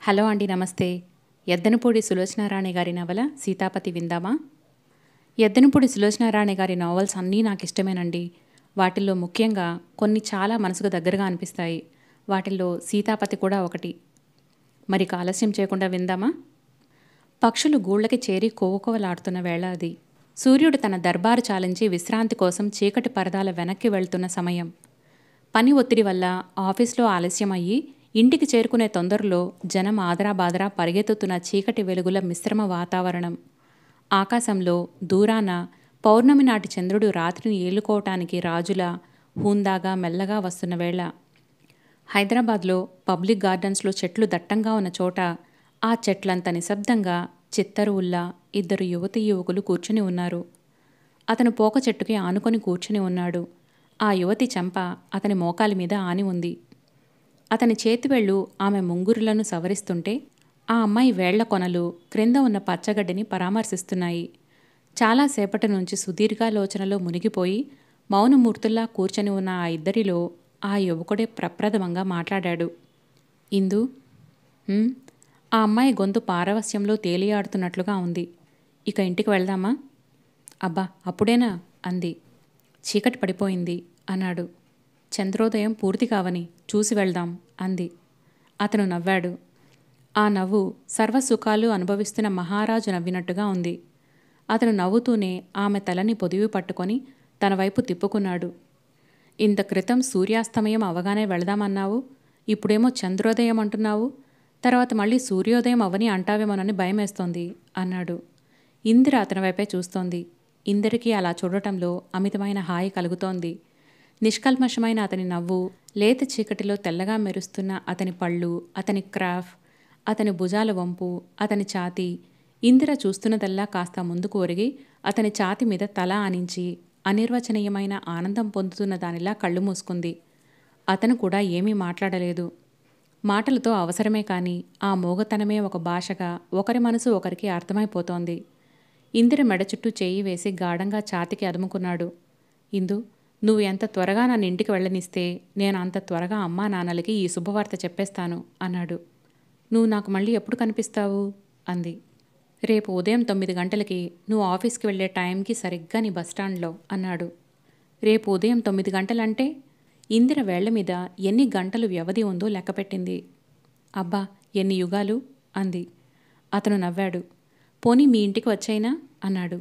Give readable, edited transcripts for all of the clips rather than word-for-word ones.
Hello అండి, నమస్తే. ఎద్దనపూడి సులోచనారాణి గారి నవల సీతాపతి విందామా? ఎద్దనపూడి సులోచనారాణి గారి నావల్స్ అన్నీ నాకు ఇష్టమేనండి. వాటిల్లో ముఖ్యంగా కొన్ని చాలా మనసుకు దగ్గరగా అనిపిస్తాయి. వాటిల్లో సీతాపతి కూడా ఒకటి. మరి ఆలస్యం చేయకుండా విందామా? పక్షులు గూళ్ళకి చేరి కోవకోవలాడుతున్న వేళ అది. సూర్యుడు తన దర్బారు చాలించి విశ్రాంతి కోసం చీకటి పరదాల వెనక్కి వెళ్తున్న సమయం. పని ఒత్తిడి వల్ల ఆఫీస్లో ఆలస్యమయ్యి ఇంటికి చేరుకునే తొందరలో జనం ఆదరాబాదరా పరిగెత్తుతున్న చీకటి వెలుగుల మిశ్రమ వాతావరణం. ఆకాశంలో దూరాన పౌర్ణమి నాటి చంద్రుడు రాత్రిని ఏలుకోవటానికి రాజులా హూందాగా మెల్లగా వస్తున్న వేళ. హైదరాబాద్లో పబ్లిక్ గార్డెన్స్లో చెట్లు దట్టంగా ఉన్న చోట ఆ చెట్లంత నిశ్శబ్దంగా చిత్తరువుల్లా ఇద్దరు యువతీ యువకులు కూర్చుని ఉన్నారు. అతను పోక చెట్టుకి ఆనుకొని కూర్చుని ఉన్నాడు. ఆ యువతి చెంప అతని మోకాలి మీద ఆని ఉంది. అతని చేతివేళ్లు ఆమె ముంగురులను సవరిస్తుంటే ఆ అమ్మాయి వేళ్ల కొనలు క్రింద ఉన్న పచ్చగడ్డిని పరామర్శిస్తున్నాయి. చాలాసేపటి నుంచి సుదీర్ఘాలోచనలో మునిగిపోయి మౌనమూర్తుల్లా కూర్చొని ఉన్న ఆ ఇద్దరిలో ఆ యువకుడే ప్రప్రథమంగా మాట్లాడాడు. ఇందు. ఆ అమ్మాయి గొంతు పారవస్యంలో తేలియాడుతున్నట్లుగా ఉంది. ఇక ఇంటికి వెళ్దామా? అబ్బా, అప్పుడేనా అంది. చీకటి పడిపోయింది అన్నాడు. చంద్రోదయం పూర్తి కావని చూసి వెళ్దాం అంది. అతను నవ్వాడు. ఆ నవ్వు సర్వసుఖాలు అనుభవిస్తున్న మహారాజు నవ్వినట్టుగా ఉంది. అతను నవ్వుతూనే ఆమె తలని పొదివి పట్టుకొని తన వైపు తిప్పుకున్నాడు. ఇంత క్రితం సూర్యాస్తమయం అవగానే వెళదామన్నావు, ఇప్పుడేమో చంద్రోదయం అంటున్నావు, తర్వాత మళ్ళీ సూర్యోదయం అవని అంటావేమోనని భయమేస్తోంది అన్నాడు. ఇందిర అతని వైపే చూస్తోంది. ఇందరికీ అలా చూడటంలో అమితమైన హాయి కలుగుతోంది. నిష్కల్మషమైన అతని నవ్వు, లేత చీకటిలో తెల్లగా మెరుస్తున్న అతని పళ్ళు, అతని క్రాఫ్, అతని భుజాల వంపు, అతని ఛాతీ. ఇందిర చూస్తున్నదల్లా కాస్త ముందుకు ఒరిగి అతని ఛాతి మీద తల ఆనించి అనిర్వచనీయమైన ఆనందం పొందుతున్న దానిలా కళ్ళు మూసుకుంది. అతను కూడా ఏమీ మాట్లాడలేదు. మాటలతో అవసరమే కానీ ఆ మోగతనమే ఒక భాషగా ఒకరి మనసు ఒకరికి అర్థమైపోతోంది. ఇందిర మెడ చుట్టూ చేయి వేసి గాఢంగా ఛాతికి అదుముకున్నాడు. ఇందు, నువ్వు ఎంత త్వరగా నన్ను ఇంటికి వెళ్ళనిస్తే నేను అంత త్వరగా అమ్మా నాన్నలకి ఈ శుభవార్త చెప్పేస్తాను అన్నాడు. నువ్వు నాకు మళ్ళీ ఎప్పుడు కనిపిస్తావు అంది. రేపు ఉదయం 9 గంటలకి నువ్వు ఆఫీస్కి వెళ్ళే టైంకి సరిగ్గా నీ బస్టాండ్లో అన్నాడు. రేపు ఉదయం 9 గంటలంటే? ఇందిర వేళ్ల మీద ఎన్ని గంటలు వ్యవధి ఉందో లెక్కపెట్టింది. అబ్బా, ఎన్ని యుగాలు అంది. అతను నవ్వాడు. పోనీ మీ ఇంటికి వచ్చైనా అన్నాడు.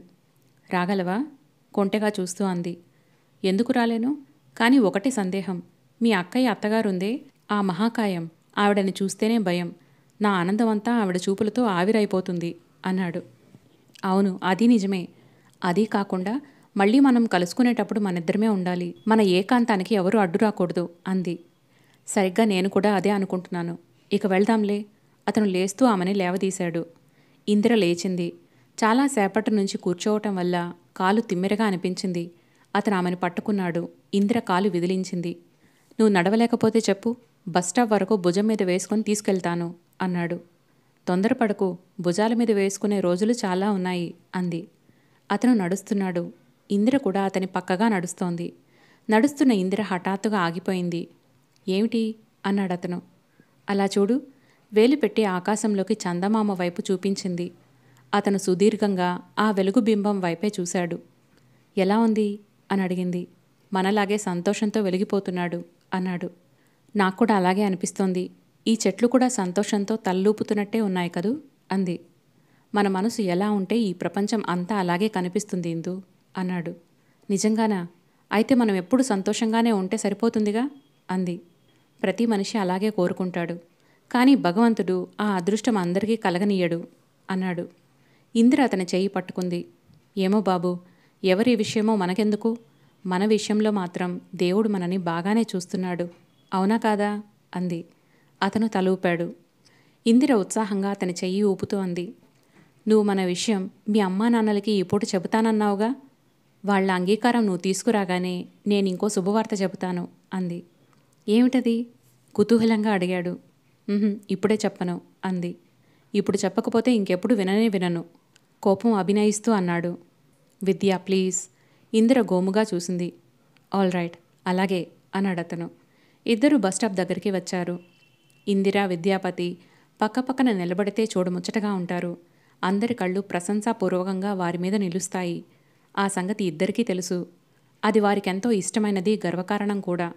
రాగలవా కొంటెగా చూస్తూ అంది. ఎందుకు రాలేను, కానీ ఒకటి సందేహం. మీ అక్కయ్య అత్తగారుందే, ఆ మహాకాయం, ఆవిడని చూస్తేనే భయం. నా ఆనందమంతా ఆవిడ చూపులతో ఆవిరైపోతుంది అన్నాడు. అవును, అది నిజమే. అదీ కాకుండా మళ్ళీ మనం కలుసుకునేటప్పుడు మనిద్దరమే ఉండాలి. మన ఏకాంతానికి ఎవరూ అడ్డు రాకూడదు అంది. సరిగ్గా నేను కూడా అదే అనుకుంటున్నాను. ఇక వెళ్దాంలే. అతను లేస్తూ ఆమెని లేవదీశాడు. ఇందిర లేచింది. చాలాసేపటి నుంచి కూర్చోవటం వల్ల కాలు తిమ్మెరగా అనిపించింది. అతను ఆమెను పట్టుకున్నాడు. ఇందిర కాలు విదిలించింది. నువ్వు నడవలేకపోతే చెప్పు, బస్టాప్ వరకు భుజం మీద వేసుకొని తీసుకెళ్తాను అన్నాడు. తొందరపడకు, భుజాల మీద వేసుకునే రోజులు చాలా ఉన్నాయి అంది. అతను నడుస్తున్నాడు. ఇందిర కూడా అతని పక్కగా నడుస్తోంది. నడుస్తున్న ఇందిర హఠాత్తుగా ఆగిపోయింది. ఏమిటి అన్నాడతను. అలా చూడు. వేలు పెట్టి ఆకాశంలోకి చందమామ వైపు చూపించింది. అతను సుదీర్ఘంగా ఆ వెలుగు బింబం వైపే చూశాడు. ఎలా ఉంది అని అడిగింది. మనలాగే సంతోషంతో వెలిగిపోతున్నాడు అన్నాడు. నాకు కూడా అలాగే అనిపిస్తోంది. ఈ చెట్లు కూడా సంతోషంతో తల్లూపుతున్నట్టే ఉన్నాయి కదూ అంది. మన మనసు ఎలా ఉంటే ఈ ప్రపంచం అంతా అలాగే కనిపిస్తుంది ఇందు అన్నాడు. నిజంగానా? అయితే మనం ఎప్పుడు సంతోషంగానే ఉంటే సరిపోతుందిగా అంది. ప్రతి మనిషి అలాగే కోరుకుంటాడు, కానీ భగవంతుడు ఆ అదృష్టం అందరికీ కలగనీయడు అన్నాడు. ఇందిర అతని చెయ్యి పట్టుకుంది. ఏమో బాబు, ఎవరి విషయమో మనకెందుకు? మన విషయంలో మాత్రం దేవుడు మనని బాగానే చూస్తున్నాడు, అవునా కాదా అంది. అతను తలూపాడు. ఇందిర ఉత్సాహంగా అతని చెయ్యి ఊపుతూ అంది. నువ్వు మన విషయం మీ అమ్మా నాన్నలకి ఇప్పుడు చెబుతానన్నావుగా, వాళ్ళ అంగీకారం నువ్వు తీసుకురాగానే నేను ఇంకో శుభవార్త చెబుతాను అంది. ఏమిటది కుతూహలంగా అడిగాడు. ఇప్పుడే చెప్పను అంది. ఇప్పుడు చెప్పకపోతే ఇంకెప్పుడు విననే వినను కోపం అభినయిస్తూ అన్నాడు. విద్య ప్లీజ్. ఇందిర గోముగా చూసింది. ఆల్ రైట్, అలాగే అన్నాడతను. ఇద్దరు బస్టాప్ దగ్గరికి వచ్చారు. ఇందిర, విద్యాపతి పక్కపక్కన నిలబడితే చూడముచ్చటగా ఉంటారు. అందరి కళ్ళు ప్రశంసాపూర్వకంగా వారి మీద నిలుస్తాయి. ఆ సంగతి ఇద్దరికీ తెలుసు. అది వారికెంతో ఇష్టమైనది, గర్వకారణం కూడా.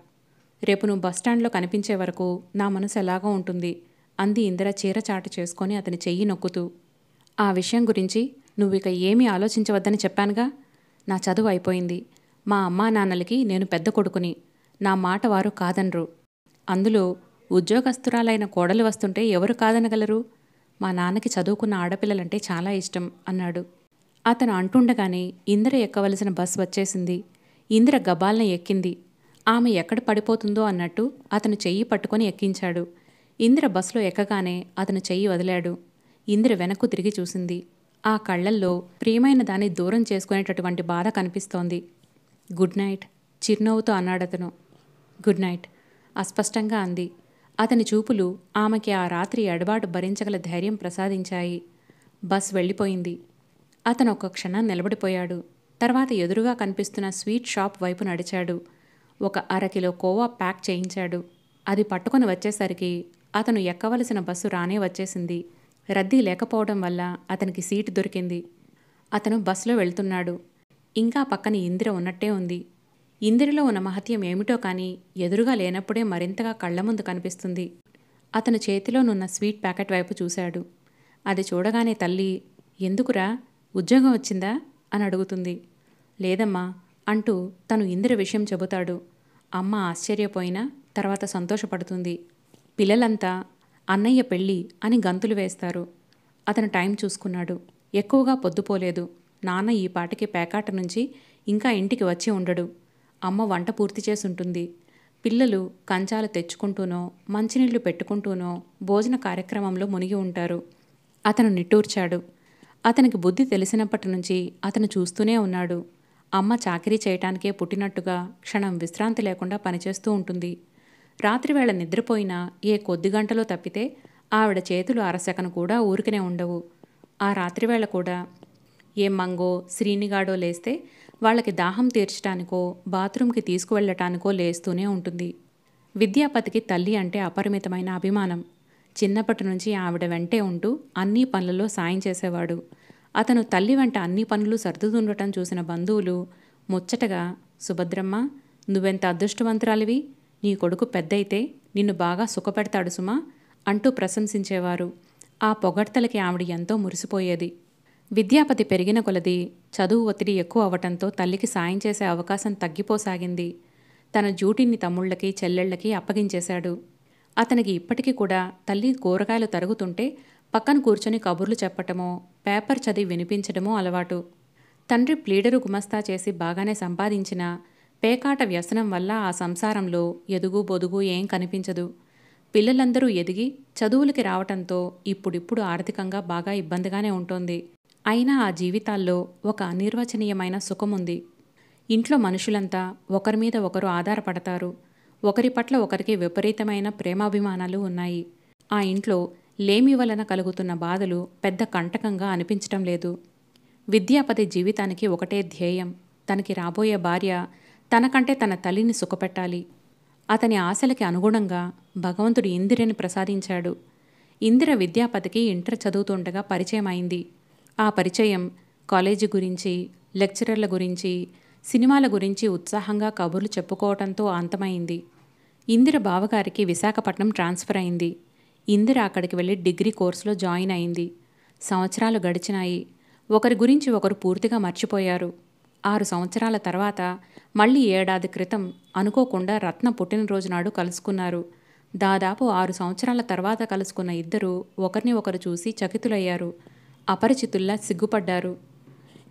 రేపు నువ్వు బస్టాండ్లో కనిపించే వరకు నా మనసు ఎలాగో ఉంటుంది అంది ఇందిర చీర చాటు చేసుకొని అతని చెయ్యి నొక్కుతూ. ఆ విషయం గురించి నువ్విక ఏమీ ఆలోచించవద్దని చెప్పానుగా. నా చదువు అయిపోయింది. మా అమ్మా నాన్నలకి నేను పెద్ద కొడుకుని. నా మాట వారు కాదనరు. అందులో ఉద్యోగస్తురాలైన కోడలు వస్తుంటే ఎవరు కాదనగలరు? మా నాన్నకి చదువుకున్న ఆడపిల్లలంటే చాలా ఇష్టం అన్నాడు. అతను అంటుండగానే ఇందిర ఎక్కవలసిన బస్ వచ్చేసింది. ఇందిర గబాల్న ఎక్కింది. ఆమె ఎక్కడ పడిపోతుందో అన్నట్టు అతను చెయ్యి పట్టుకొని ఎక్కించాడు. ఇందిర బస్సులో ఎక్కగానే అతను చెయ్యి వదిలాడు. ఇందిర వెనక్కు తిరిగి చూసింది. ఆ కళ్లల్లో ప్రియమైన దాన్ని దూరం చేసుకునేటటువంటి బాధ కనిపిస్తోంది. గుడ్ నైట్ చిరునవ్వుతో అన్నాడతను. గుడ్ నైట్ అస్పష్టంగా అంది. అతని చూపులు ఆమెకి ఆ రాత్రి ఎడబాటు భరించగల ధైర్యం ప్రసాదించాయి. బస్ వెళ్ళిపోయింది. అతను ఒక క్షణం నిలబడిపోయాడు. తర్వాత ఎదురుగా కనిపిస్తున్న స్వీట్ షాప్ వైపు నడిచాడు. ఒక అరకిలో కోవా ప్యాక్ చేయించాడు. అది పట్టుకొని వచ్చేసరికి అతను ఎక్కవలసిన బస్సు రానే వచ్చేసింది. రద్దీ లేకపోవడం వల్ల అతనికి సీటు దొరికింది. అతను బస్సులో వెళ్తున్నాడు. ఇంకా పక్కన ఇందిర ఉన్నట్టే ఉంది. ఇందిరలో ఉన్న మహత్యం ఏమిటో కానీ ఎదురుగా లేనప్పుడే మరింతగా కళ్ల ముందు కనిపిస్తుంది. అతను చేతిలోనున్న స్వీట్ ప్యాకెట్ వైపు చూశాడు. అది చూడగానే తల్లి, ఎందుకురా, ఉద్యోగం వచ్చిందా అని అడుగుతుంది. లేదమ్మా అంటూ తను ఇందిర విషయం చెబుతాడు. అమ్మ ఆశ్చర్యపోయినా తర్వాత సంతోషపడుతుంది. పిల్లలంతా అన్నయ్య పెళ్ళి అని గంతులు వేస్తారు. అతను టైం చూసుకున్నాడు. ఎక్కువగా పొద్దుపోలేదు. నాన్న ఈ పాటికి పేకాట నుంచి ఇంకా ఇంటికి వచ్చి ఉండడు. అమ్మ వంట పూర్తి చేసుంటుంది. పిల్లలు కంచాలు తెచ్చుకుంటూనో మంచినీళ్లు పెట్టుకుంటూనో భోజన కార్యక్రమంలో మునిగి ఉంటారు. అతను నిట్టూర్చాడు. అతనికి బుద్ధి తెలిసినప్పటి నుంచి అతను చూస్తూనే ఉన్నాడు. అమ్మ చాకిరీ చేయటానికే పుట్టినట్టుగా క్షణం విశ్రాంతి లేకుండా పనిచేస్తూ ఉంటుంది. రాత్రివేళ నిద్రపోయినా ఏ కొద్ది గంటలో తప్పితే ఆవిడ చేతులు అరసెకను కూడా ఊరికనే ఉండవు. ఆ రాత్రివేళ కూడా ఏ మంగో శ్రీనిగాడో లేస్తే వాళ్ళకి దాహం తీర్చటానికో బాత్రూంకి తీసుకువెళ్ళటానికో లేస్తూనే ఉంటుంది. విద్యాపతికి తల్లి అంటే అపరిమితమైన అభిమానం. చిన్నప్పటి నుంచి ఆవిడ వెంటే ఉంటూ అన్ని పనులలో సాయం చేసేవాడు. అతను తల్లి వెంట అన్ని పనులు సర్దుతుండటం చూసిన బంధువులు ముచ్చటగా, సుభద్రమ్మ, నువ్వెంత అదృష్టవంతురాలివి, నీ కొడుకు పెద్దయితే నిన్ను బాగా సుఖపెడతాడు సుమా అంటూ ప్రశంసించేవారు. ఆ పొగడ్తలకి ఆవిడ ఎంతో మురిసిపోయేది. విద్యాపతి పెరిగిన కొలది చదువు ఒత్తిడి ఎక్కువ అవటంతో తల్లికి సాయం చేసే అవకాశం తగ్గిపోసాగింది. తన డ్యూటీని తమ్ముళ్ళకి చెల్లెళ్ళకి అప్పగించేశాడు. అతనికి ఇప్పటికీ కూడా తల్లి కూరగాయలు తరుగుతుంటే పక్కన కూర్చొని కబుర్లు చెప్పటమో పేపర్ చదివి వినిపించడమో అలవాటు. తండ్రి ప్లీడరు గుమస్తా చేసి బాగానే సంపాదించినా పేకాట వ్యసనం వల్ల ఆ సంసారంలో ఎదుగు బొదుగు ఏం కనిపించదు. పిల్లలందరూ ఎదిగి చదువులకి రావటంతో ఇప్పుడిప్పుడు ఆర్థికంగా బాగా ఇబ్బందిగానే ఉంటోంది. అయినా ఆ జీవితాల్లో ఒక అనిర్వచనీయమైన సుఖముంది. ఇంట్లో మనుషులంతా ఒకరి మీద ఒకరు ఆధారపడతారు. ఒకరి పట్ల ఒకరికి విపరీతమైన ప్రేమాభిమానాలు ఉన్నాయి. ఆ ఇంట్లో లేమి వలన కలుగుతున్న బాధలు పెద్ద కంటకంగా అనిపించటం లేదు. విద్యాపతి జీవితానికి ఒకటే ధ్యేయం. తనకి రాబోయే భార్య తనకంటే తన తల్లిని సుఖపెట్టాలి. అతని ఆశలకి అనుగుణంగా భగవంతుడు ఇందిరని ప్రసాదించాడు. ఇందిర విద్యాపతికి ఇంటర్ చదువుతుండగా పరిచయం అయింది. ఆ పరిచయం కాలేజీ గురించి, లెక్చరర్ల గురించి, సినిమాల గురించి ఉత్సాహంగా కబుర్లు చెప్పుకోవటంతో అంతమైంది. ఇందిర బావగారికి విశాఖపట్నం ట్రాన్స్ఫర్ అయింది. ఇందిర అక్కడికి వెళ్ళి డిగ్రీ కోర్సులో జాయిన్ అయింది. సంవత్సరాలు గడిచినాయి. ఒకరి గురించి ఒకరు పూర్తిగా మర్చిపోయారు. 6 సంవత్సరాల తర్వాత మళ్ళీ ఏడాది క్రితం అనుకోకుండా రత్న పుట్టినరోజు నాడు కలుసుకున్నారు. దాదాపు 6 సంవత్సరాల తర్వాత కలుసుకున్న ఇద్దరూ ఒకరిని ఒకరు చూసి చకితులయ్యారు. అపరిచితుల్లా సిగ్గుపడ్డారు.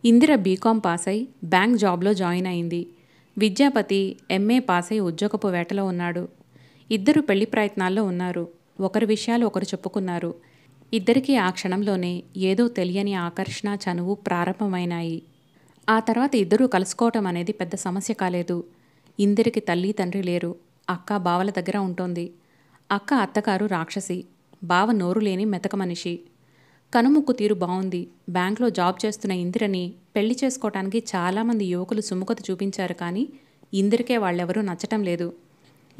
ఇందిర బీకాం పాస్ అయి బ్యాంక్ జాబ్లో జాయిన్ అయింది. విద్యాపతి ఎంఏ పాస్ అయి ఉద్యోగపు వేటలో ఉన్నాడు. ఇద్దరు పెళ్లి ప్రయత్నాల్లో ఉన్నారు. ఒకరి విషయాలు ఒకరు చెప్పుకున్నారు. ఇద్దరికీ ఆ క్షణంలోనే ఏదో తెలియని ఆకర్షణ, చనువు ప్రారంభమైనాయి. ఆ తర్వాత ఇద్దరూ కలుసుకోవటం అనేది పెద్ద సమస్య కాలేదు. ఇందిరికి తల్లి తండ్రి లేరు. అక్క బావల దగ్గర ఉంటోంది. అక్క అత్తగారు రాక్షసి, బావ నోరు లేని మెతక మనిషి. కనుముక్కు తీరు బావుంది. బ్యాంక్లో జాబ్ చేస్తున్న ఇందిరని పెళ్లి చేసుకోవటానికి చాలామంది యువకులు సుముఖత చూపించారు. కానీ ఇందిరికే వాళ్ళెవరూ నచ్చటం లేదు.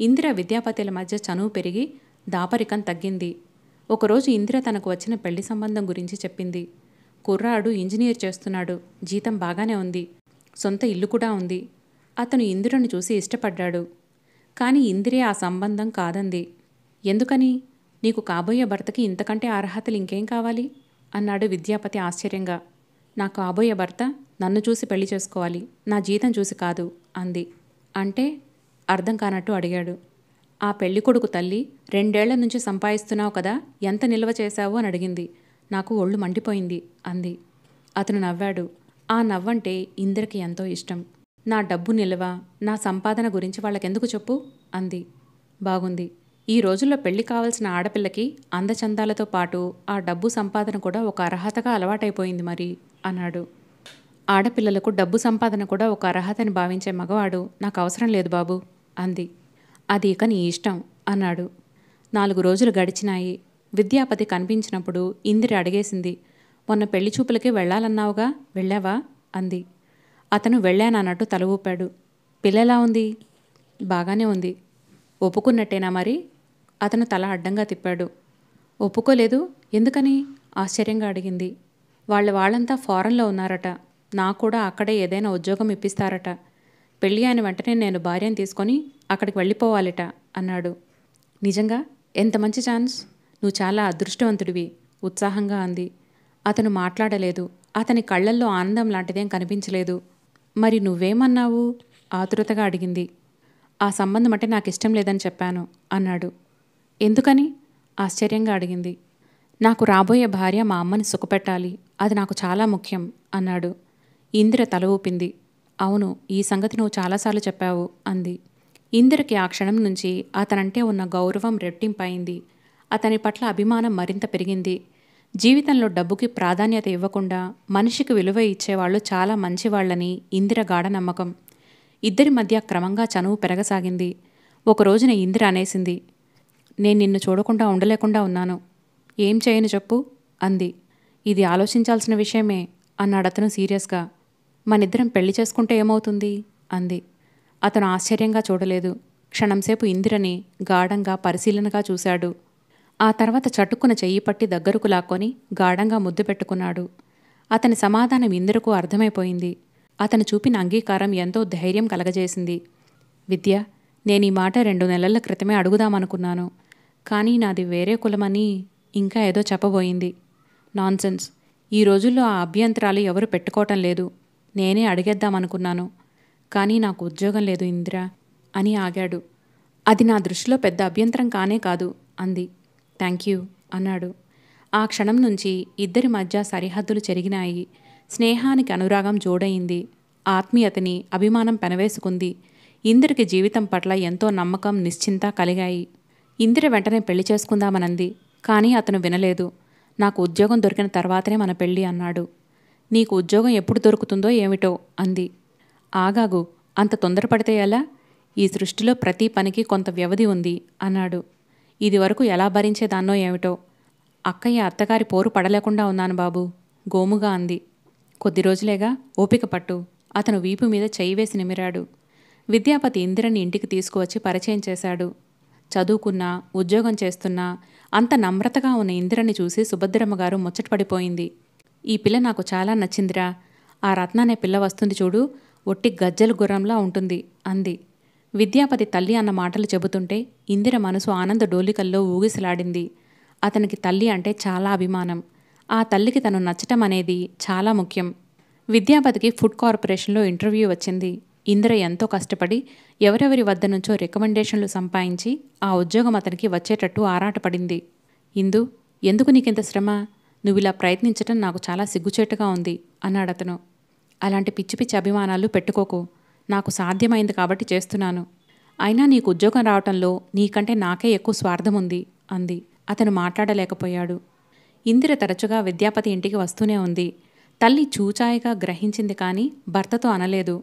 ఇందిర విద్యాపతిల మధ్య చనువు పెరిగి దాపరికం తగ్గింది. ఒకరోజు ఇందిర తనకు వచ్చిన పెళ్లి సంబంధం గురించి చెప్పింది. కుర్రాడు ఇంజనీర్ చేస్తున్నాడు, జీతం బాగానే ఉంది, సొంత ఇల్లు కూడా ఉంది. అతను ఇందిరను చూసి ఇష్టపడ్డాడు. కానీ ఇందిరే ఆ సంబంధం కాదంది. ఎందుకని? నీకు కాబోయే భర్తకి ఇంతకంటే అర్హతలు ఇంకేం కావాలి అన్నాడు విద్యాపతి ఆశ్చర్యంగా. నా కాబోయే భర్త నన్ను చూసి పెళ్లి చేసుకోవాలి, నా జీతం చూసి కాదు అంది. అంటే అర్థం కానట్టు అడిగాడు. ఆ పెళ్ళికొడుకు తల్లి 2 ఏళ్ల నుంచి సంపాదిస్తున్నావు కదా, ఎంత నిల్వ చేశావు అని అడిగింది. నాకు ఒళ్ళు మండిపోయింది అంది. అతను నవ్వాడు. ఆ నవ్వంటే ఇందిరకి ఎంతో ఇష్టం. నా డబ్బు నిల్వ, నా సంపాదన గురించి వాళ్ళకెందుకు చెప్పు అంది. బాగుంది. ఈ రోజుల్లో పెళ్లి కావాల్సిన ఆడపిల్లకి అందచందాలతో పాటు ఆ డబ్బు సంపాదన కూడా ఒక అర్హతగా అలవాటైపోయింది మరి అన్నాడు. ఆడపిల్లలకు డబ్బు సంపాదన కూడా ఒక అర్హతని భావించే మగవాడు నాకు అవసరం లేదు బాబు అంది. అది ఇక నీ ఇష్టం అన్నాడు. 4 రోజులు గడిచినాయి. విద్యాపతి కనిపించినప్పుడు ఇందిర అడిగేసింది. మొన్న పెళ్లి చూపులకి వెళ్ళాలన్నావుగా, వెళ్ళావా అంది. అతను వెళ్ళానన్నట్టు తల ఊపాడు. పిల్లెలా ఉంది? బాగానే ఉంది. ఒప్పుకున్నట్టేనా మరి? అతను తల అడ్డంగా తిప్పాడు. ఒప్పుకోలేదు. ఎందుకని ఆశ్చర్యంగా అడిగింది. వాళ్ళంతా ఫారెన్లో ఉన్నారట. నాకు కూడా అక్కడే ఏదైనా ఉద్యోగం ఇప్పిస్తారట. పెళ్ళి అయిన వెంటనే నేను భార్యను తీసుకొని అక్కడికి వెళ్ళిపోవాలిట అన్నాడు. నిజంగా? ఎంత మంచి ఛాన్స్! నువ్వు చాలా అదృష్టవంతుడివి ఉత్సాహంగా అంది. అతను మాట్లాడలేదు. అతని కళ్ళల్లో ఆనందం లాంటిదేం కనిపించలేదు. మరి నువ్వేమన్నావు ఆతురతగా అడిగింది. ఆ సంబంధం అంటే నాకు ఇష్టం లేదని చెప్పాను అన్నాడు. ఎందుకని ఆశ్చర్యంగా అడిగింది. నాకు రాబోయే భార్య మా అమ్మని సుఖపెట్టాలి, అది నాకు చాలా ముఖ్యం అన్నాడు. ఇందిర తల ఊపింది. అవును, ఈ సంగతి నువ్వు చాలాసార్లు చెప్పావు అంది. ఇందిరకి ఆ క్షణం నుంచి అతనంటే ఉన్న గౌరవం రెట్టింపయింది. అతని పట్ల అభిమానం మరింత పెరిగింది. జీవితంలో డబ్బుకి ప్రాధాన్యత ఇవ్వకుండా మనిషికి విలువ ఇచ్చేవాళ్లు చాలా మంచివాళ్లని ఇందిర గాఢ నమ్మకం. ఇద్దరి మధ్య క్రమంగా చనువు పెరగసాగింది. ఒక రోజున ఇందిర అనేసింది. నేను నిన్ను చూడకుండా ఉండలేకుండా ఉన్నాను. ఏం చేయను చెప్పు అంది. ఇది ఆలోచించాల్సిన విషయమే అన్నాడతను సీరియస్గా. మనిద్దరం పెళ్లి చేసుకుంటే ఏమవుతుంది అంది. అతను ఆశ్చర్యంగా చూడలేదు. క్షణంసేపు ఇందిరని గాఢంగా పరిశీలనగా చూశాడు. ఆ తర్వాత చటుక్కున చెయ్యి పట్టి దగ్గరకు లాక్కొని గాఢంగా ముద్దు పెట్టుకున్నాడు. అతని సమాధానం ఇందిరకు అర్థమైపోయింది. అతను చూపిన అంగీకారం ఎంతో ధైర్యం కలగజేసింది. విద్య, నేనీ మాట 2 నెలల క్రితమే అడుగుదామనుకున్నాను. కానీ నాది వేరే కులమని ఇంకా ఏదో చెప్పబోయింది. నాన్సెన్స్. ఈ రోజుల్లో ఆ అభ్యంతరాలు ఎవరు పెట్టుకోవటం లేదు. నేనే అడిగేద్దామనుకున్నాను. కానీ నాకు ఉద్యోగం లేదు ఇందిరా అని ఆగాడు. అది నా దృష్టిలో పెద్ద అభ్యంతరం కానే కాదు అంది. థ్యాంక్యూ అన్నాడు. ఆ క్షణం నుంచి ఇద్దరి మధ్య సరిహద్దులు చెరిగినాయి. స్నేహానికి అనురాగం జోడయింది. ఆత్మీయతని అభిమానం పెనవేసుకుంది. ఇందిరకి జీవితం పట్ల ఎంతో నమ్మకం, నిశ్చింత కలిగాయి. ఇందిర వెంటనే పెళ్లి చేసుకుందామనంది. కానీ అతను వినలేదు. నాకు ఉద్యోగం దొరికిన తర్వాతనే మన పెళ్ళి అన్నాడు. నీకు ఉద్యోగం ఎప్పుడు దొరుకుతుందో ఏమిటో అంది. ఆగాగు, అంత తొందరపడితే ఎలా? ఈ సృష్టిలో ప్రతి పనికి కొంత వ్యవధి ఉంది అన్నాడు. ఇదివరకు ఎలా భరించేదాన్నో ఏమిటో. అక్కయ్య అత్తగారి పోరు పడలేకుండా ఉన్నాను బాబు గోముగా అంది. కొద్ది రోజులేగా, ఓపిక పట్టు. అతను వీపు మీద చెయ్యి వేసి నిమిరాడు. విద్యాపతి ఇందిరని ఇంటికి తీసుకువచ్చి పరిచయం చేశాడు. చదువుకున్నా, ఉద్యోగం చేస్తున్నా అంత నమ్రతగా ఉన్న ఇందిరని చూసి సుభద్రమ్మగారు ముచ్చటపడిపోయింది. ఈ పిల్ల నాకు చాలా నచ్చిందిరా. ఆ రత్న అనే పిల్ల వస్తుంది చూడు, ఒట్టి గజ్జల గుర్రంలా ఉంటుంది అంది. విద్యాపతి తల్లి అన్న మాటలు చెబుతుంటే ఇందిర మనసు ఆనంద డోలికల్లో ఊగిసలాడింది. అతనికి తల్లి అంటే చాలా అభిమానం. ఆ తల్లికి తను నచ్చటం అనేది చాలా ముఖ్యం. విద్యాపతికి ఫుడ్ కార్పొరేషన్లో ఇంటర్వ్యూ వచ్చింది. ఇందిర ఎంతో కష్టపడి ఎవరెవరి వద్ద నుంచో రికమెండేషన్లు సంపాదించి ఆ ఉద్యోగం అతనికి వచ్చేటట్టు ఆరాటపడింది. ఇందు, ఎందుకు నీకింత శ్రమ? నువ్విలా ప్రయత్నించటం నాకు చాలా సిగ్గుచేటుగా ఉంది అన్నాడతను. అలాంటి పిచ్చి పిచ్చి అభిమానాలు పెట్టుకోకు. నాకు సాధ్యమైంది కాబట్టి చేస్తున్నాను. అయినా నీకు ఉద్యోగం రావటంలో నీకంటే నాకే ఎక్కువ స్వార్థం ఉంది అంది. అతను మాట్లాడలేకపోయాడు. ఇందిర తరచుగా విద్యాపతి ఇంటికి వస్తూనే ఉంది. తల్లి చూచాయిగా గ్రహించింది కానీ భర్తతో అనలేదు.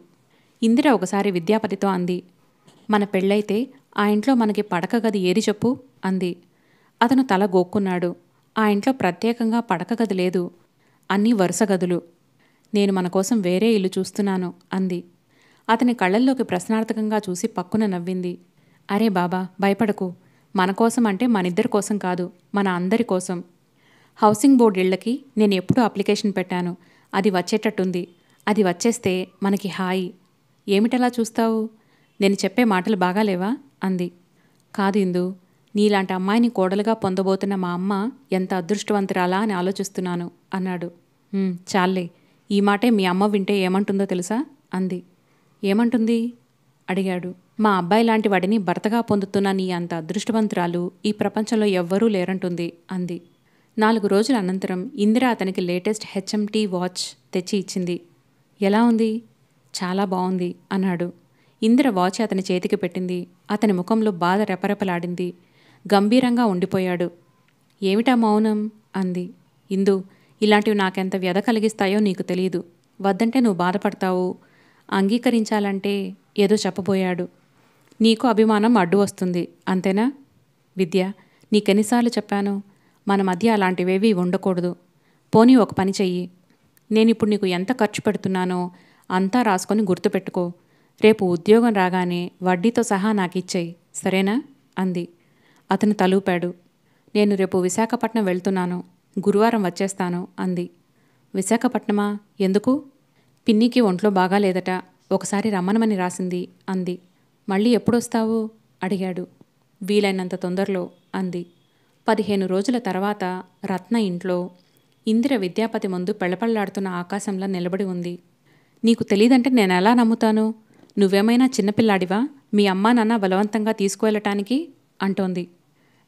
ఇందిర ఒకసారి విద్యాపతితో అంది. మన పెళ్ళైతే ఆ ఇంట్లో మనకి పడక గది ఏది చెప్పు అంది. అతను తల గోక్కున్నాడు. ఆ ఇంట్లో ప్రత్యేకంగా పడక గది లేదు. అన్నీ వరుస గదులు. నేను మన కోసం వేరే ఇల్లు చూస్తున్నాను అంది. అతని కళ్ళల్లోకి ప్రశ్నార్థకంగా చూసి పక్కున నవ్వింది. అరే బాబా, భయపడకు. మన కోసం అంటే మనిద్దరి కోసం కాదు, మన అందరి కోసం. హౌసింగ్ బోర్డు ఇళ్లకి నేను ఎప్పుడూ అప్లికేషన్ పెట్టాను. అది వచ్చేటట్టుంది. అది వచ్చేస్తే మనకి హాయి. ఏమిటలా చూస్తావు? నేను చెప్పే మాటలు బాగాలేవా అంది. కాదు ఇందు, నీలాంటి అమ్మాయిని కోడలుగా పొందబోతున్న మా అమ్మ ఎంత అదృష్టవంతురాలా అని ఆలోచిస్తున్నాను అన్నాడు. చాలే, ఈ మాటే మీ అమ్మ వింటే ఏమంటుందో తెలుసా అంది. ఏమంటుంది అడిగాడు. మా అబ్బాయి లాంటి వాడిని భర్తగా పొందుతున్న నీ అంత అదృష్టవంతురాలు ఈ ప్రపంచంలో ఎవ్వరూ లేరంటుంది అంది. 4 రోజుల అనంతరం ఇందిర అతనికి లేటెస్ట్ హెచ్ఎంటీ వాచ్ తెచ్చి ఇచ్చింది. ఎలా ఉంది? చాలా బాగుంది అన్నాడు. ఇందిర వాచ్ అతని చేతికి పెట్టింది. అతని ముఖంలో బాధ రెపరెపలాడింది. గంభీరంగా ఉండిపోయాడు. ఏమిటా మౌనం అంది. ఇందు, ఇలాంటివి నాకెంత వ్యధ కలిగిస్తాయో నీకు తెలీదు. వద్దంటే నువ్వు బాధపడతావు. అంగీకరించాలంటే ఏదో చెప్పబోయాడు. నీకు అభిమానం అడ్డు వస్తుంది అంతేనా? విద్య, నీకెన్నిసార్లు చెప్పాను, మన మధ్య అలాంటివేవీ ఉండకూడదు. పోనీ ఒక పని చెయ్యి. నేనిప్పుడు నీకు ఎంత ఖర్చు పెడుతున్నానో అంతా రాసుకొని గుర్తుపెట్టుకో. రేపు ఉద్యోగం రాగానే వడ్డీతో సహా నాకిచ్చేయి, సరేనా అంది. అతను తలూపాడు. నేను రేపు విశాఖపట్నం వెళ్తున్నాను. గురువారం వచ్చేస్తాను అంది. విశాఖపట్నమా? ఎందుకు? పిన్నికి ఒంట్లో బాగాలేదట. ఒకసారి రమ్మనమని రాసింది అంది. మళ్ళీ ఎప్పుడొస్తావు అడిగాడు. వీలైనంత తొందరలో అంది. 15 రోజుల తర్వాత రత్న ఇంట్లో ఇందిర విద్యాపతి ముందు పెళ్ళపళ్ళాడుతున్న ఆకాశంలా నిలబడి ఉంది. నీకు తెలీదంటే నేనెలా నమ్ముతాను? నువ్వేమైనా చిన్నపిల్లాడివా మీ అమ్మా నాన్న బలవంతంగా తీసుకువెళ్ళటానికి అంటోంది.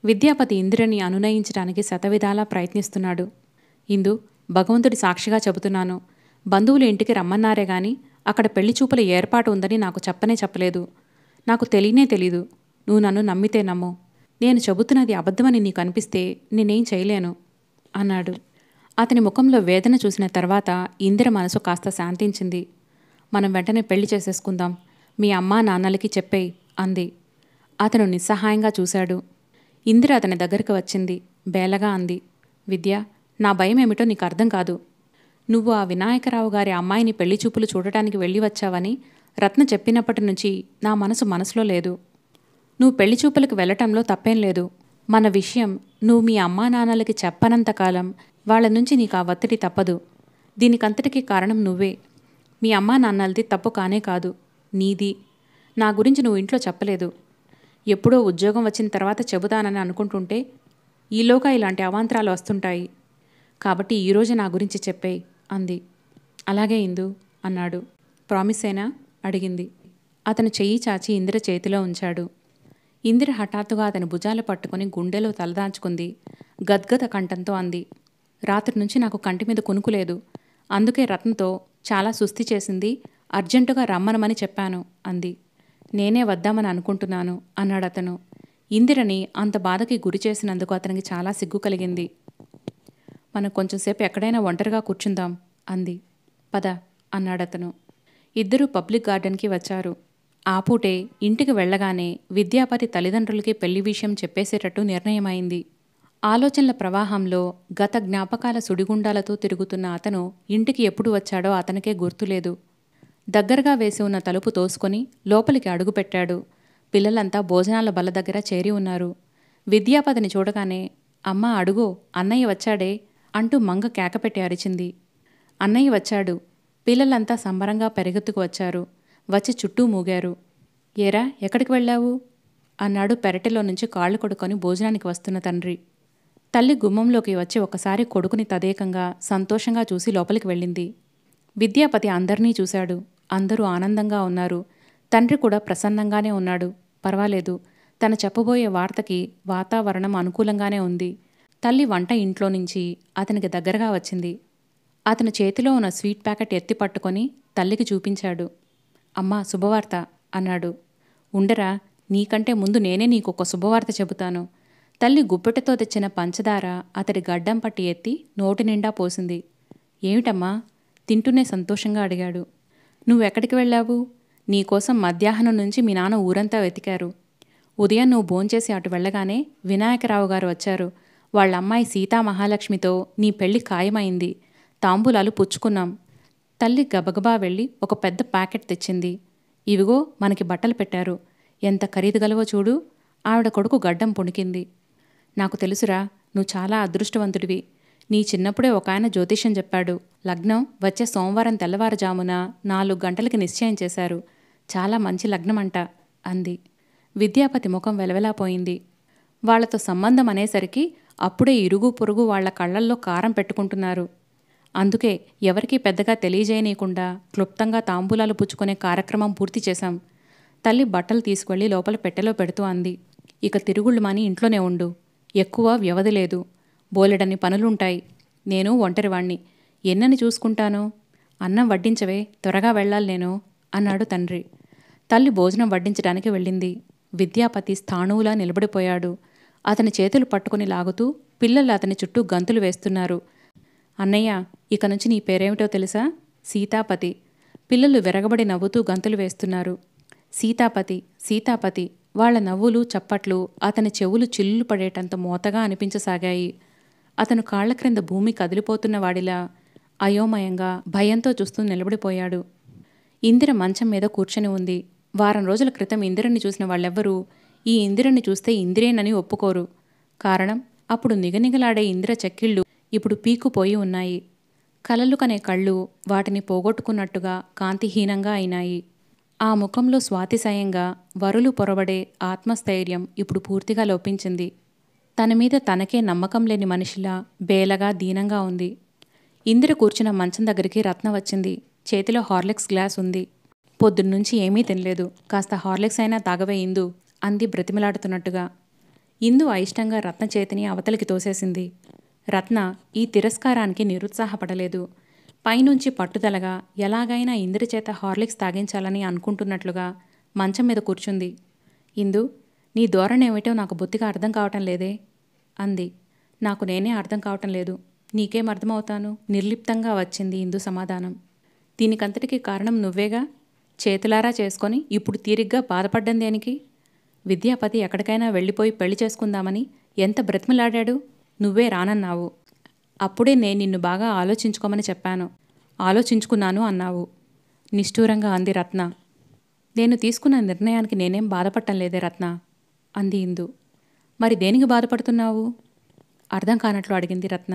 విద్యాపతి ఇందిరని అనునయించడానికి శతవిధాలా ప్రయత్నిస్తున్నాడు. ఇందు, భగవంతుడి సాక్షిగా చెబుతున్నాను. బంధువులు ఇంటికి రమ్మన్నారే గాని అక్కడ పెళ్లి చూపుల ఏర్పాటు ఉందని నాకు చెప్పనే చెప్పలేదు. నాకు తెలియనే తెలీదు. నువ్వు నన్ను నమ్మితే నమ్ము. నేను చెబుతున్నది అబద్ధమని నీకు అనిపిస్తే నేనేం చేయలేను అన్నాడు. అతని ముఖంలో వేదన చూసిన తర్వాత ఇందిర మనసు కాస్త శాంతించింది. మనం వెంటనే పెళ్లి చేసేసుకుందాం. మీ అమ్మా నాన్నలకి చెప్పేయి అంది. అతను నిస్సహాయంగా చూశాడు. ఇందిర అతని దగ్గరికి వచ్చింది. బేలగా అంది. విద్య, నా భయం ఏమిటో నీకు అర్థం కాదు. నువ్వు ఆ వినాయకరావు గారి అమ్మాయిని పెళ్లి చూపులు చూడటానికి వెళ్ళి వచ్చావని రత్న చెప్పినప్పటి నుంచి నా మనసులో లేదు. నువ్వు పెళ్లి చూపులకు వెళ్లటంలో తప్పేం లేదు. మన విషయం నువ్వు మీ అమ్మా నాన్నలకి చెప్పనంతకాలం వాళ్ల నుంచి నీకు ఆ ఒత్తిడి తప్పదు. దీనికంతటికీ కారణం నువ్వే. మీ అమ్మా నాన్నలది తప్పు కానే కాదు, నీది. నా గురించి నువ్వు ఇంట్లో చెప్పలేదు. ఎప్పుడో ఉద్యోగం వచ్చిన తర్వాత చెబుతానని అనుకుంటుంటే ఈలోగా ఇలాంటి అవాంతరాలు వస్తుంటాయి. కాబట్టి ఈరోజు నా గురించి చెప్పేయి అంది. అలాగే ఇందు అన్నాడు. ప్రామిసేనా అడిగింది. అతను చెయ్యి చాచి ఇందిర చేతిలో ఉంచాడు. ఇందిర హఠాత్తుగా అతని భుజాలు పట్టుకుని గుండెలో తలదాంచుకుంది. గద్గద కంఠంతో అంది. రాత్రి నుంచి నాకు కంటి మీద కునుకులేదు. అందుకే రత్నతో చాలా సుస్థి చేసింది, అర్జెంటుగా రమ్మనమని చెప్పాను అంది. నేనే వద్దామని అనుకుంటున్నాను అన్నాడతను. ఇందిరని అంత బాధకి గురి చేసినందుకు అతనికి చాలా సిగ్గు కలిగింది. మనం కొంచెంసేపు ఎక్కడైనా ఒంటరిగా కూర్చుందాం అంది. పద అన్నాడతను. ఇద్దరూ పబ్లిక్ గార్డెన్కి వచ్చారు. ఆ పూటే ఇంటికి వెళ్లగానే విద్యాపతి తల్లిదండ్రులకి పెళ్లి విషయం చెప్పేసేటట్టు నిర్ణయమైంది. ఆలోచనల ప్రవాహంలో గత జ్ఞాపకాల సుడిగుండాలతో తిరుగుతున్న అతను ఇంటికి ఎప్పుడు వచ్చాడో అతనికే గుర్తులేదు. దగ్గరగా వేసి ఉన్న తలుపు తోసుకొని లోపలికి అడుగుపెట్టాడు. పిల్లలంతా భోజనాల బల్ల దగ్గర చేరి ఉన్నారు. విద్యాపతిని చూడగానే అమ్మా అడుగో, అన్నయ్య వచ్చాడే అంటూ మంగ కేకపెట్టి అరిచింది. అన్నయ్య వచ్చాడు. పిల్లలంతా సంబరంగా పెరిగెత్తుకు వచ్చారు. వచ్చి చుట్టూ మూగారు. ఏరా, ఎక్కడికి వెళ్ళావు అన్నాడు పెరటిలో నుంచి కాళ్ళు కొడుకొని భోజనానికి వస్తున్న తండ్రి. తల్లి గుమ్మంలోకి వచ్చి ఒకసారి కొడుకుని తదేకంగా సంతోషంగా చూసి లోపలికి వెళ్ళింది. విద్యాపతి అందర్నీ చూశాడు. అందరూ ఆనందంగా ఉన్నారు. తండ్రి కూడా ప్రసన్నంగానే ఉన్నాడు. పర్వాలేదు, తను చెప్పబోయే వార్తకి వాతావరణం అనుకూలంగానే ఉంది. తల్లి వంట ఇంట్లో నుంచి అతనికి దగ్గరగా వచ్చింది. అతని చేతిలో ఉన్న స్వీట్ ప్యాకెట్ ఎత్తి పట్టుకొని తల్లికి చూపించాడు. అమ్మా, శుభవార్త అన్నాడు. ఉండరా, నీకంటే ముందు నేనే నీకొక శుభవార్త చెబుతాను. తల్లి గుప్పెటతో తెచ్చిన పంచదార అతడి గడ్డం పట్టి ఎత్తి నోటి నిండా పోసింది. ఏమిటమ్మా తింటూనే సంతోషంగా అడిగాడు. నువ్వెక్కడికి వెళ్ళావు? నీకోసం మధ్యాహ్నం నుంచి మీ నాన్న ఊరంతా వెతికారు. ఉదయం నువ్వు భోంచేసి అటు వెళ్ళగానే వినాయకరావు గారు వచ్చారు. వాళ్ళ అమ్మాయి సీతామహాలక్ష్మితో నీ పెళ్లి ఖాయమైంది. తాంబూలాలు పుచ్చుకున్నాం. తల్లి గబగబా వెళ్ళి ఒక పెద్ద ప్యాకెట్ తెచ్చింది. ఇవిగో మనకి బట్టలు పెట్టారు. ఎంత ఖరీదుగలవో చూడు ఆవిడ కొడుకు గడ్డం పుణికింది. నాకు తెలుసురా, నువ్వు చాలా అదృష్టవంతుడివి. నీ చిన్నప్పుడే ఒక ఆయన జ్యోతిష్యం చెప్పాడు. లగ్నం వచ్చే సోమవారం తెల్లవారుజామున 4 గంటలకి నిశ్చయం చేశారు. చాలా మంచి లగ్నమంట అంది. విద్యాపతి ముఖం వెలవెలాపోయింది. వాళ్లతో సంబంధం అనేసరికి అప్పుడే ఇరుగు పొరుగు వాళ్ల కళ్లల్లో కారం పెట్టుకుంటున్నారు. అందుకే ఎవరికీ పెద్దగా తెలియజేయనీయకుండా క్లుప్తంగా తాంబూలాలు పుచ్చుకునే కార్యక్రమం పూర్తి చేశాం. తల్లి బట్టలు తీసుకువెళ్ళి లోపల పెట్టెలో పెడుతూ అంది. ఇక తిరుగుళ్ళు మాని ఇంట్లోనే ఉండు. ఎక్కువ వ్యవధి లేదు. బోలెడన్ని పనులుంటాయి. నేను ఒంటరివాణ్ణి. ఎన్నని చూసుకుంటాను? అన్నం వడ్డించవే, త్వరగా వెళ్ళాలి నేను అన్నాడు తండ్రి. తల్లి భోజనం వడ్డించడానికి వెళ్ళింది. విద్యాపతి స్థాణువులా నిలబడిపోయాడు. అతని చేతులు పట్టుకుని లాగుతూ పిల్లలు అతని చుట్టూ గంతులు వేస్తున్నారు. అన్నయ్య, ఇక నుంచి నీ పేరేమిటో తెలుసా? సీతాపతి. పిల్లలు విరగబడి నవ్వుతూ గంతులు వేస్తున్నారు. సీతాపతి, సీతాపతి. వాళ్ల నవ్వులు చప్పట్లు అతని చెవులు చిల్లు పడేటంత మోతగా అనిపించసాగాయి. అతను కాళ్ల క్రింద భూమి కదిలిపోతున్న వాడిలా అయోమయంగా భయంతో చూస్తూ నిలబడిపోయాడు. ఇందిర మంచం మీద కూర్చొని ఉంది. వారం రోజుల క్రితం ఇందిరని చూసిన వాళ్ళెవ్వరూ ఈ ఇందిరని చూస్తే ఇందిరేనని ఒప్పుకోరు. కారణం, అప్పుడు నిగనిగలాడే ఇందిర చెక్కిళ్ళు ఇప్పుడు పీకుపోయి ఉన్నాయి. కలలు కనే కళ్ళు వాటిని పోగొట్టుకున్నట్టుగా కాంతిహీనంగా అయినాయి. ఆ ముఖంలో స్వాతిశయంగా వరులు పొరబడే ఆత్మస్థైర్యం ఇప్పుడు పూర్తిగా లోపించింది. తన మీద తనకే నమ్మకం లేని మనిషిలా బేలగా దీనంగా ఉంది. ఇందిర కూర్చున్న మంచం దగ్గరికి రత్న వచ్చింది. చేతిలో హార్లిక్స్ గ్లాస్ ఉంది. పొద్దున్నుంచి ఏమీ తినలేదు. కాస్త హార్లిక్స్ అయినా తాగవే ఇందు అంది బ్రతిమలాడుతున్నట్టుగా. ఇందు అయిష్టంగా రత్న చేతిని అవతలికి తోసేసింది. రత్న ఈ తిరస్కారానికి నిరుత్సాహపడలేదు. పైనుంచి పట్టుదలగా ఎలాగైనా ఇందిర చేత హార్లిక్స్ తాగించాలని అనుకుంటున్నట్లుగా మంచం మీద కూర్చుంది. ఇందు, నీ ధోరణేమిటో నాకు బొత్తిగా అర్థం కావటం లేదే అంది. నాకు నేనే అర్థం కావటం లేదు. నీకేం అర్థమవుతాను? నిర్లిప్తంగా వచ్చింది ఇందు సమాధానం. దీనికంతటికీ కారణం నువ్వేగా. చేతులారా చేసుకొని ఇప్పుడు తీరిగ్గా బాధపడ్డం దేనికి? విద్యాపతి ఎక్కడికైనా వెళ్ళిపోయి పెళ్లి చేసుకుందామని ఎంత బ్రతిమలాడాడు. నువ్వే రానన్నావు. అప్పుడే నేను నిన్ను బాగా ఆలోచించుకోమని చెప్పాను. ఆలోచించుకున్నాను అన్నావు. నిష్ఠూరంగా అంది రత్న. నేను తీసుకున్న నిర్ణయానికి నేనేం బాధపడటం లేదే రత్న అంది ఇందు. మరి దేనికి బాధపడుతున్నావు? అర్థం కానట్లు అడిగింది రత్న.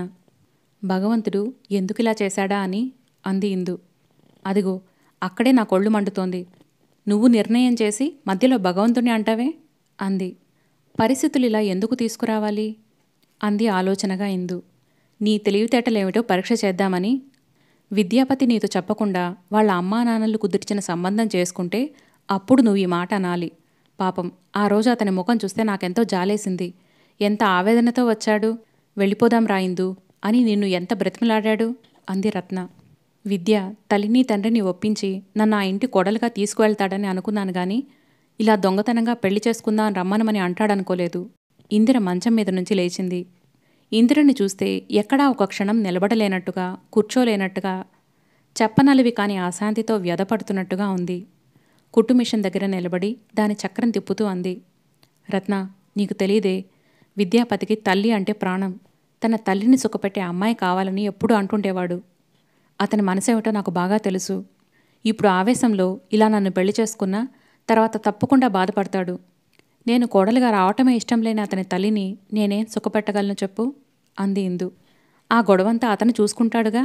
భగవంతుడు ఎందుకిలా చేశాడా అని అంది ఇందు. అదిగో అక్కడే నా కొళ్ళు మండుతోంది. నువ్వు నిర్ణయం చేసి మధ్యలో భగవంతుని అంటావే అంది. పరిస్థితులు ఇలా ఎందుకు తీసుకురావాలి అంది ఆలోచనగా ఇందు. నీ తెలివితేటలేమిటో పరీక్ష చేద్దామని. విద్యాపతి నీతో చెప్పకుండా వాళ్ళ అమ్మానాన్నలు కుదిర్చిన సంబంధం చేసుకుంటే అప్పుడు నువ్వు ఈ మాట అనాలి. పాపం, ఆ రోజు అతని ముఖం చూస్తే నాకెంతో జాలేసింది. ఎంత ఆవేదనతో వచ్చాడు. వెళ్ళిపోదాం రాయిందు అని నిన్ను ఎంత బ్రతిమలాడాడు అంది రత్న. విద్య తల్లిని తండ్రిని ఒప్పించి నన్ను ఆ ఇంటి కొడలుగా తీసుకువెళ్తాడని అనుకున్నాను గాని ఇలా దొంగతనంగా పెళ్లి చేసుకుందాం రమ్మనమని అంటాడనుకోలేదు. ఇందిర మంచం మీద నుంచి లేచింది. ఇందిరని చూస్తే ఎక్కడా ఒక క్షణం నిలబడలేనట్టుగా, కూర్చోలేనట్టుగా, చెప్పనలివి కాని అశాంతితో వ్యధపడుతున్నట్టుగా ఉంది. కుట్టు మిషన్ దగ్గర నిలబడి దాని చక్రం తిప్పుతూ అంది. రత్న, నీకు తెలీదే, విద్యాపతికి తల్లి అంటే ప్రాణం. తన తల్లిని సుఖపెట్టే అమ్మాయి కావాలని ఎప్పుడూ అంటుండేవాడు. అతని మనసేమిటో నాకు బాగా తెలుసు. ఇప్పుడు ఆవేశంలో ఇలా నన్ను పెళ్లి చేసుకున్నా తర్వాత తప్పకుండా బాధపడతాడు. నేను కోడలుగా రావటమే ఇష్టం లేని అతని తల్లిని నేనేం సుఖపెట్టగలను చెప్పు అంది ఇందు. ఆ గొడవంతా అతను చూసుకుంటాడుగా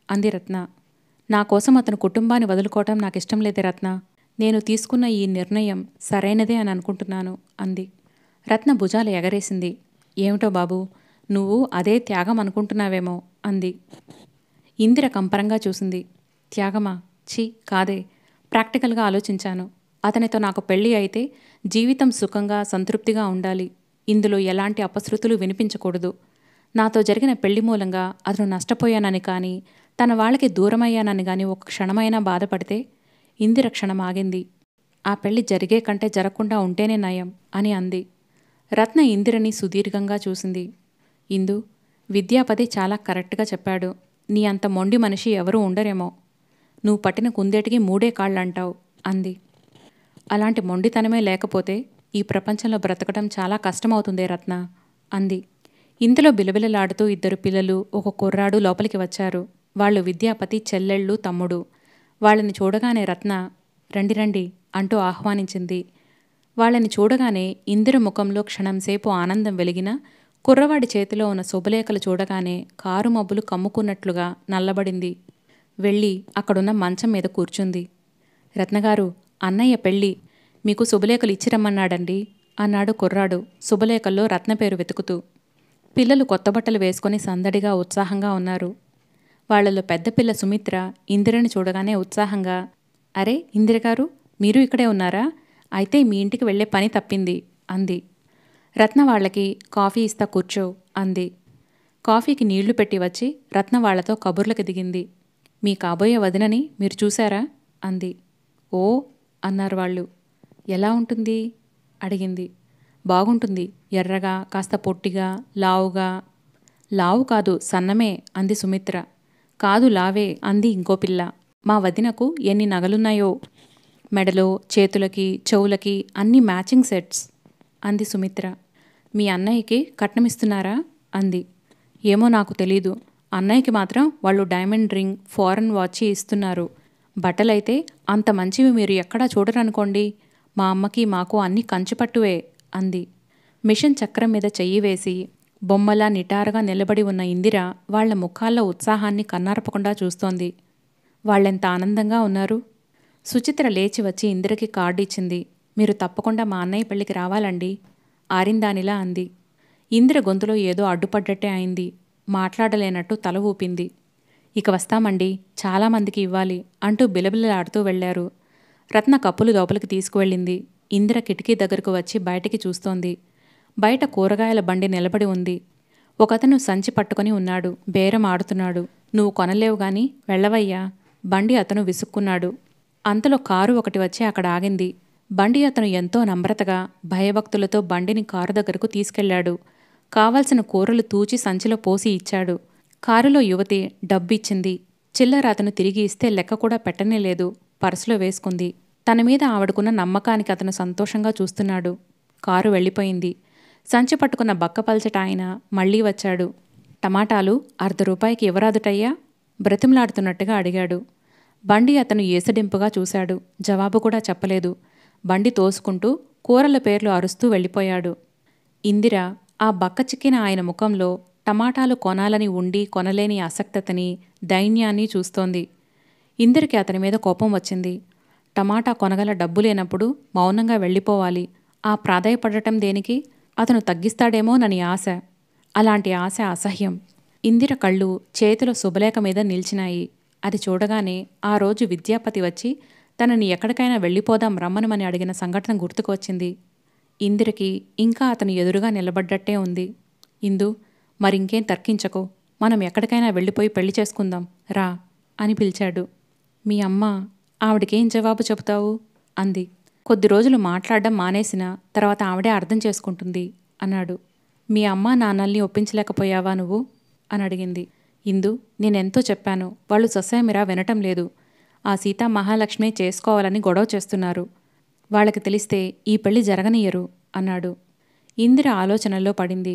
అంది రత్న. నా కోసం అతని కుటుంబాన్ని వదులుకోవటం నాకిష్టం లేదే రత్న. నేను తీసుకున్న ఈ నిర్ణయం సరైనదే అని అనుకుంటున్నాను అంది. రత్న భుజాలు ఎగరేసింది. ఏమిటో బాబూ, నువ్వు అదే త్యాగం అనుకుంటున్నావేమో అంది. ఇందిర కంపరంగా చూసింది. త్యాగమా? ఛీ, కాదే. ప్రాక్టికల్గా ఆలోచించాను. అతనితో నాకు పెళ్ళి అయితే జీవితం సుఖంగా సంతృప్తిగా ఉండాలి. ఇందులో ఎలాంటి అపశృతులు వినిపించకూడదు. నాతో జరిగిన పెళ్లి మూలంగా అతను నష్టపోయానని కానీ తన వాళ్ళకి దూరమయ్యానని కానీ ఒక క్షణమైనా బాధపడితే. ఇందిర క్షణం ఆగింది. ఆ పెళ్లి జరిగే కంటే జరగకుండా ఉంటేనే నయం అని అంది. రత్న ఇందిరని సుదీర్ఘంగా చూసింది. ఇందు, విద్యాపతి చాలా కరెక్ట్గా చెప్పాడు. నీ అంత మొండి మనిషి ఎవరూ ఉండరేమో. నువ్వు పట్టిన కుందేటికి 3 కాళ్ళంటావు అంది. అలాంటి మొండితనమే లేకపోతే ఈ ప్రపంచంలో బ్రతకడం చాలా కష్టమవుతుందే రత్న అంది. ఇంతలో బిలబిలలాడుతూ 2 పిల్లలు, ఒక కుర్రాడు లోపలికి వచ్చారు. వాళ్ళు విద్యాపతి చెల్లెళ్ళు, తమ్ముడు. వాళ్ళని చూడగానే రత్న రండి రండి అంటూ ఆహ్వానించింది. వాళ్ళని చూడగానే ఇందిర ముఖంలో క్షణంసేపు ఆనందం వెలిగినా కుర్రవాడి చేతిలో ఉన్న శుభలేఖలు చూడగానే కారు మబ్బులు కమ్ముకున్నట్లుగా నల్లబడింది. వెళ్ళి అక్కడున్న మంచం మీద కూర్చుంది. రత్నగారు, అన్నయ్య పెళ్ళి, మీకు శుభలేఖలు ఇచ్చిరమ్మన్నాడండి అన్నాడు కుర్రాడు శుభలేఖల్లో రత్న పేరు వెతుకుతూ. పిల్లలు కొత్త బట్టలు వేసుకొని సందడిగా ఉత్సాహంగా ఉన్నారు. వాళ్లలో పెద్ద పిల్ల సుమిత్ర ఇందిరని చూడగానే ఉత్సాహంగా, అరే ఇందిరగారు, మీరు ఇక్కడే ఉన్నారా? అయితే మీ ఇంటికి వెళ్లే పని తప్పింది అంది. రత్న వాళ్లకి కాఫీ ఇస్తా కూర్చో అంది. కాఫీకి నీళ్లు పెట్టి వచ్చి రత్న వాళ్లతో కబుర్లకు దిగింది. మీ కాబోయే వదినని మీరు చూశారా అంది. ఓ అన్నారు వాళ్ళు. ఎలా ఉంటుంది అడిగింది. బాగుంటుంది, ఎర్రగా, కాస్త పొట్టిగా, లావుగా. లావు కాదు, సన్నమే అంది సుమిత్ర. కాదు, లావే అంది ఇంకో పిల్ల. మా వదినకు ఎన్ని నగలున్నాయో, మెడలో, చేతులకి, చెవులకి అన్ని మ్యాచింగ్ సెట్స్ అంది సుమిత్ర. మీ అన్నయ్యకి కట్నమిస్తున్నారా అంది. ఏమో నాకు తెలీదు. అన్నయ్యకి మాత్రం వాళ్ళు డైమండ్ రింగ్, ఫారెన్ వాచ్ ఇస్తున్నారు. బట్టలైతే అంత మంచివి మీరు ఎక్కడా చూడరనుకోండి. మా అమ్మకి మాకు అన్నీ కంచిపట్టువే అంది. మిషన్ చక్రం మీద చెయ్యి వేసి బొమ్మలా నిటారుగా నిలబడి ఉన్న ఇందిర వాళ్ల ముఖాల్లో ఉత్సాహాన్ని కన్నార్పకుండా చూస్తోంది. వాళ్ళెంత ఆనందంగా ఉన్నారు. సుచిత్ర లేచి వచ్చి ఇందిరకి కార్డు ఇచ్చింది. మీరు తప్పకుండా మా అన్నయ్య పెళ్లికి రావాలండి ఆరిందానిలా అంది. ఇందిర గొంతులో ఏదో అడ్డుపడ్డట్టే అయింది. మాట్లాడలేనట్టు తల ఊపింది. ఇక వస్తామండి, చాలామందికి ఇవ్వాలి అంటూ బిలబిలలాడుతూ వెళ్లారు. రత్న కప్పులు లోపలికి తీసుకువెళ్ళింది. ఇందిర కిటికీ దగ్గరకు వచ్చి బయటికి చూస్తోంది. బయట కూరగాయల బండి నిలబడి ఉంది. ఒకతను సంచి పట్టుకుని ఉన్నాడు. బేరం ఆడుతున్నాడు. నువ్వు కొనలేవు గాని వెళ్ళవయ్యా బండి అతను విసుక్కున్నాడు. అంతలో కారు ఒకటి వచ్చి అక్కడ ఆగింది. బండి అతను ఎంతో నమ్రతగా, భయభక్తులతో బండిని కారు దగ్గరకు తీసుకెళ్లాడు. కావలసిన కూరలు తూచి సంచిలో పోసి ఇచ్చాడు. కారులో యువతి డబ్బిచ్చింది. చిల్లర అతను తిరిగి ఇస్తే లెక్క కూడా పెట్టనేలేదు. పర్సులో వేసుకుంది. తన మీద ఆవిడకున్న నమ్మకానికి అతను సంతోషంగా చూస్తున్నాడు. కారు వెళ్ళిపోయింది. సంచి పట్టుకున్న బక్కపల్చట ఆయన మళ్లీ వచ్చాడు. టమాటాలు ₹1/2 ఇవ్వరాదుటయ్యా బ్రతిమలాడుతున్నట్టుగా అడిగాడు. బండి అతను ఏసడింపుగా చూశాడు. జవాబు కూడా చెప్పలేదు. బండి తోసుకుంటూ కూరల పేర్లు అరుస్తూ వెళ్ళిపోయాడు. ఇందిర ఆ బక్క చిక్కిన ఆయన ముఖంలో టమాటాలు కొనాలని ఉండి కొనలేని అసక్తతని, దైన్యాన్ని చూస్తోంది. ఇందిరకి అతని మీద కోపం వచ్చింది. టమాటా కొనగల డబ్బు లేనప్పుడు మౌనంగా వెళ్ళిపోవాలి. ఆ ప్రాధాయపడటం దేనికి? అతను తగ్గిస్తాడేమోనని ఆశ. అలాంటి ఆశ అసహ్యం. ఇందిర కళ్ళు చేతిలో శుభలేఖ మీద నిల్చినాయి. అది చూడగానే ఆ రోజు విద్యాపతి వచ్చి తనని ఎక్కడికైనా వెళ్ళిపోదాం రమ్మనమని అడిగిన సంఘటన గుర్తుకు వచ్చింది. ఇందిరకి ఇంకా అతను ఎదురుగా నిలబడ్డట్టే ఉంది. ఇందు, మరింకేం తర్కించకు, మనం ఎక్కడికైనా వెళ్ళిపోయి పెళ్లి చేసుకుందాం రా అని పిలిచాడు. మీ అమ్మ, ఆవిడకేం జవాబు చెబుతావు అంది. కొద్ది రోజులు మాట్లాడడం మానేసిన తర్వాత ఆవిడే అర్థం చేసుకుంటుంది అన్నాడు. మీ అమ్మ నాన్నల్ని ఒప్పించలేకపోయావా నువ్వు అని అడిగింది. ఇందు, నేనెంతో చెప్పాను, వాళ్ళు ససేమిరా వినటం లేదు. ఆ సీతా మహాలక్ష్మి చేసుకోవాలని గొడవ చేస్తున్నారు. వాళ్ళకి తెలిస్తే ఈ పెళ్లి జరగనియ్యరు అన్నాడు. ఇందిర ఆలోచనల్లో పడింది.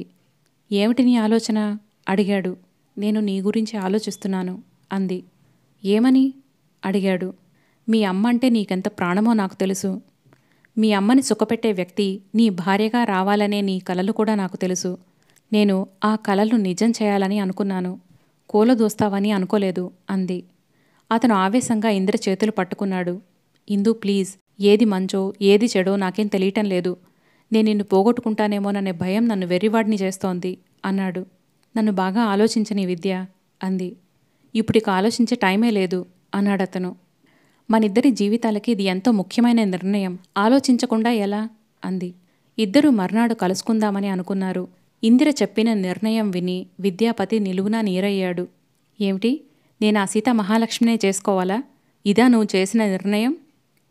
ఏమిటి నీ ఆలోచన అడిగాడు. నేను నీ గురించి ఆలోచిస్తున్నాను అంది. ఏమని అడిగాడు. మీ అమ్మ అంటే నీకెంత ప్రాణమో నాకు తెలుసు. మీ అమ్మని సుఖపెట్టే వ్యక్తి నీ భార్యగా రావాలనే నీ కలలు కూడా నాకు తెలుసు. నేను ఆ కలలు నిజం చేయాలని అనుకున్నాను. కూలదోస్తావని అనుకోలేదు అంది. అతను ఆవేశంగా ఇందిర చేతులు పట్టుకున్నాడు. ఇందు ప్లీజ్, ఏది మంచో ఏది చెడో నాకేం తెలియటం లేదు. నేను నిన్ను పోగొట్టుకుంటానేమోననే భయం నన్ను వెర్రివాడిని చేస్తోంది అన్నాడు. నన్ను బాగా ఆలోచించని విద్య అంది. ఇప్పుడిక ఆలోచించే టైమే లేదు అన్నాడతను. మనిద్దరి జీవితాలకి ఇది ఎంతో ముఖ్యమైన నిర్ణయం, ఆలోచించకుండా ఎలా అంది. ఇద్దరూ మర్నాడు కలుసుకుందామని అనుకున్నారు. ఇందిర చెప్పిన నిర్ణయం విని విద్యాపతి నిలువునా నీరయ్యాడు. ఏమిటి, నేను ఆ సీతా మహాలక్ష్మినే చేసుకోవాలా? ఇదా నువ్వు చేసిన నిర్ణయం?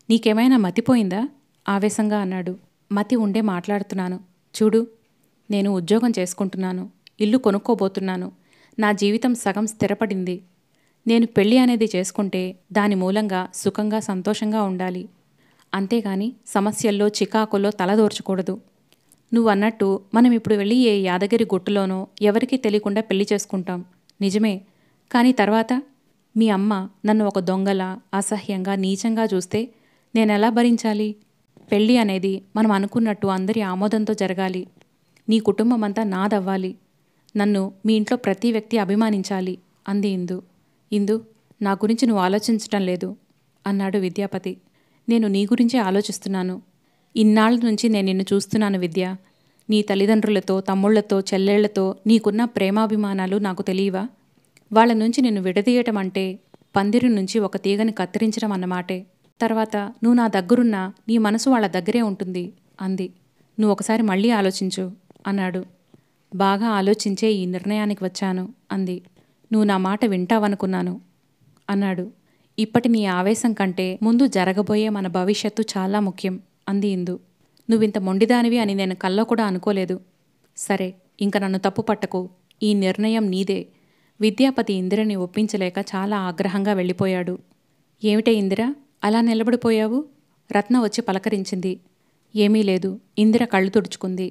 నీకేమైనా మతిపోయిందా ఆవేశంగా అన్నాడు. మతి ఉండే మాట్లాడుతున్నాను. చూడు, నేను ఉద్యోగం చేసుకుంటున్నాను, ఇల్లు కొనుక్కోబోతున్నాను. నా జీవితం సగం స్థిరపడింది. నేను పెళ్ళి అనేది చేసుకుంటే దాని మూలంగా సుఖంగా సంతోషంగా ఉండాలి. అంతేగాని సమస్యల్లో చికాకుల్లో తలదోర్చకూడదు. నువ్వన్నట్టు మనం ఇప్పుడు వెళ్ళి ఏ యాదగిరి గుట్టులోనో ఎవరికీ తెలియకుండా పెళ్లి చేసుకుంటాం, నిజమే. కానీ తర్వాత మీ అమ్మ నన్ను ఒక దొంగలా, అసహ్యంగా, నీచంగా చూస్తే నేనెలా భరించాలి? పెళ్ళి అనేది మనం అనుకున్నట్టు అందరి ఆమోదంతో జరగాలి. నీ కుటుంబం అంతా నాదవ్వాలి. నన్ను మీ ఇంట్లో ప్రతి వ్యక్తి అభిమానించాలి అంది ఇందు. ఇందు, నా గురించి నువ్వు ఆలోచించటం లేదు అన్నాడు విద్యాపతి. నేను నీ గురించే ఆలోచిస్తున్నాను. ఇన్నాళ్ళ నుంచి నేను నిన్ను చూస్తున్నాను విద్య. నీ తల్లిదండ్రులతో, తమ్ముళ్లతో, చెల్లెళ్లతో నీకున్న ప్రేమాభిమానాలు నాకు తెలియవా? వాళ్ళ నుంచి నిన్ను విడదీయటం అంటే పందిరి నుంచి ఒక తీగని కత్తిరించడం అన్నమాటే. తర్వాత నువ్వు నా దగ్గరున్నా నీ మనసు వాళ్ళ దగ్గరే ఉంటుంది అంది. నువ్వు ఒకసారి మళ్ళీ ఆలోచించు అన్నాడు. బాగా ఆలోచించే ఈ నిర్ణయానికి వచ్చాను అంది. నువ్వు నా మాట వింటావనుకున్నాను అన్నాడు. ఇప్పటి నీ ఆవేశం కంటే ముందు జరగబోయే మన భవిష్యత్తు చాలా ముఖ్యం అంది ఇందు. నువ్వింత మొండిదానివి అని నేను కల్లో కూడా అనుకోలేదు. సరే, ఇంక నన్ను తప్పు పట్టకు. ఈ నిర్ణయం నీదే. విద్యాపతి ఇందిరని ఒప్పించలేక చాలా ఆగ్రహంగా వెళ్ళిపోయాడు. ఏమిటే ఇందిర, అలా నిలబడిపోయావు? రత్న వచ్చి పలకరించింది. ఏమీ లేదు. ఇందిర కళ్ళు తుడుచుకుంది.